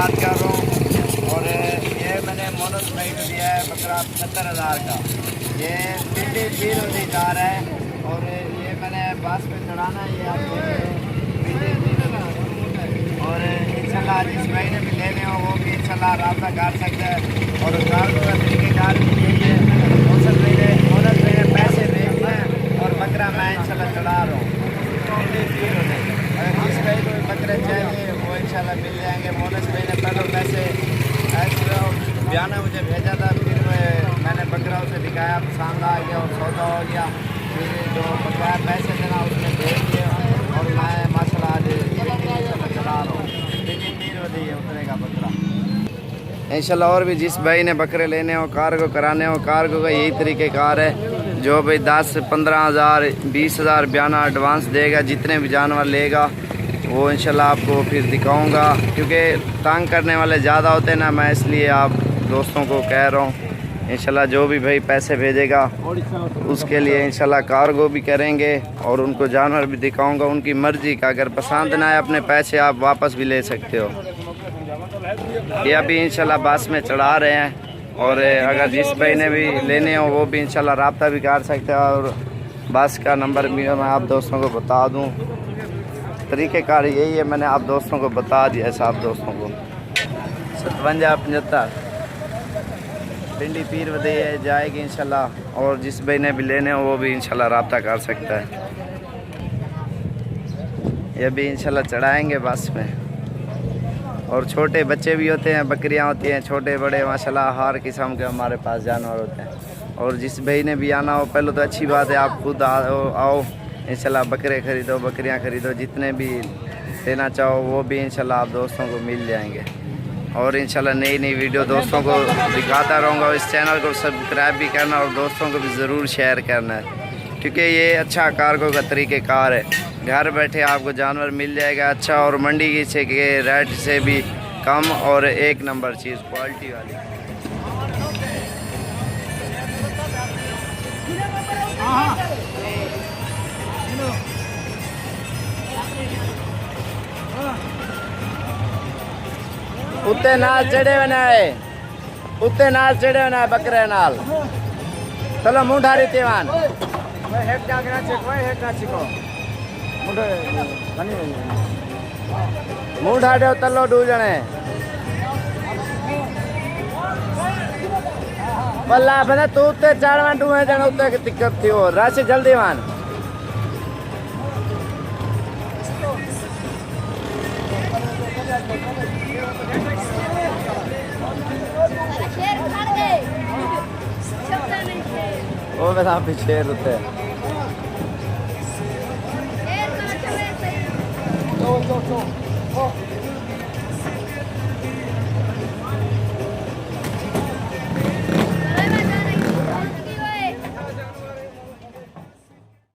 बात कर रहा हूँ। और ये मैंने मोनस भाई को दिया है बकरा 75,000 का। ये पिंडी 20,000 है। और ये मैंने बस में चढ़ाना है। ये आप पिंडी 20,000। और इंशाल्लाह जिस भाई ने भी लेने हो वो भी इंशाल्लाह रब्ता कर सकता है। और कार्गो का तरीक़ेकार भी यही है। मोनस भाई ने पैसे भेजने हैं और बकरा मैं इंशाल्लाह चढ़ा रहा हूँ। पिंडी 20,000। अगर जिस भाई को भी बकरे चाहिए वो इंशाल्लाह मिल जाएंगे। मोनस भाई ने पहले पैसे बयाना मुझे भेजा था, फिर मैंने बकरा उसे दिखाया, पसंद आ गया और सौदा हो गया। फिर जो बकाया पैसे देना उसने भेज दिए और मैं माशाल्लाह आज चला रहा हूँ। लेकिन 3 है उतने का बकरा इंशाल्लाह। और भी जिस भाई ने बकरे लेने हो, कार्गो कराने हो, कार्गो का यही तरीक़ेकार है। जो भाई 10-15,000 20,000 बयाना एडवांस देगा, जितने भी जानवर लेगा वो इंशाल्लाह आपको फिर दिखाऊंगा। क्योंकि तंग करने वाले ज़्यादा होते हैं ना, मैं इसलिए आप दोस्तों को कह रहा हूँ इंशाल्लाह जो भी भाई पैसे भेजेगा उसके लिए इंशाल्लाह कार्गो भी करेंगे और उनको जानवर भी दिखाऊंगा। उनकी मर्ज़ी का, अगर पसंद ना आए अपने पैसे आप वापस भी ले सकते हो। ये अभी इंशाल्लाह बस में चढ़ा रहे हैं। और अगर जिस भाई ने भी लेने हो वो भी इंशाल्लाह रब्ता भी कर सकते हैं। और बस का नंबर भी मैं आप दोस्तों को बता दूँ। तरीक़ेकार यही है, मैंने आप दोस्तों को बता दिया सब दोस्तों को। 57-75 पिंडी पीर वदे जाएगी इंशाल्लाह। और जिस भाई ने भी लेने हो वो भी इंशाल्लाह रब्ता कर सकता है। ये भी इंशाल्लाह चढ़ाएंगे बस में। और छोटे बच्चे भी होते हैं, बकरियां होती हैं छोटे बड़े, माशाल्लाह हर किस्म के हमारे पास जानवर होते हैं। और जिस भाई ने भी आना हो, पहले तो अच्छी बात है आप खुद आओ इंशाल्लाह, बकरे ख़रीदो, बकरियां ख़रीदो, जितने भी लेना चाहो वो भी इंशाल्लाह आप दोस्तों को मिल जाएंगे। और इंशाल्लाह नई नई वीडियो दोस्तों को दिखाता रहूँगा। इस चैनल को सब्सक्राइब भी करना और दोस्तों को भी ज़रूर शेयर करना है, क्योंकि ये अच्छा कार्गो का तरीक़ेकार है। घर बैठे आपको जानवर मिल जाएगा अच्छा, और मंडी की से के रेट से भी कम और 1 नंबर चीज़ क्वालिटी वाली। उत्ते नाल चढ़े बनाए, उत्ते नाल चढ़े बनाए बकरे नाल। चलो मुंडारी तीवान मुंडा दो तलो 2 जने पल्ला बने तू उत्ते चढ़वा 2 जने उत्ते की दिक्कत थी। हो राशि जल्दी मान वो बता पीछे रुते Oh,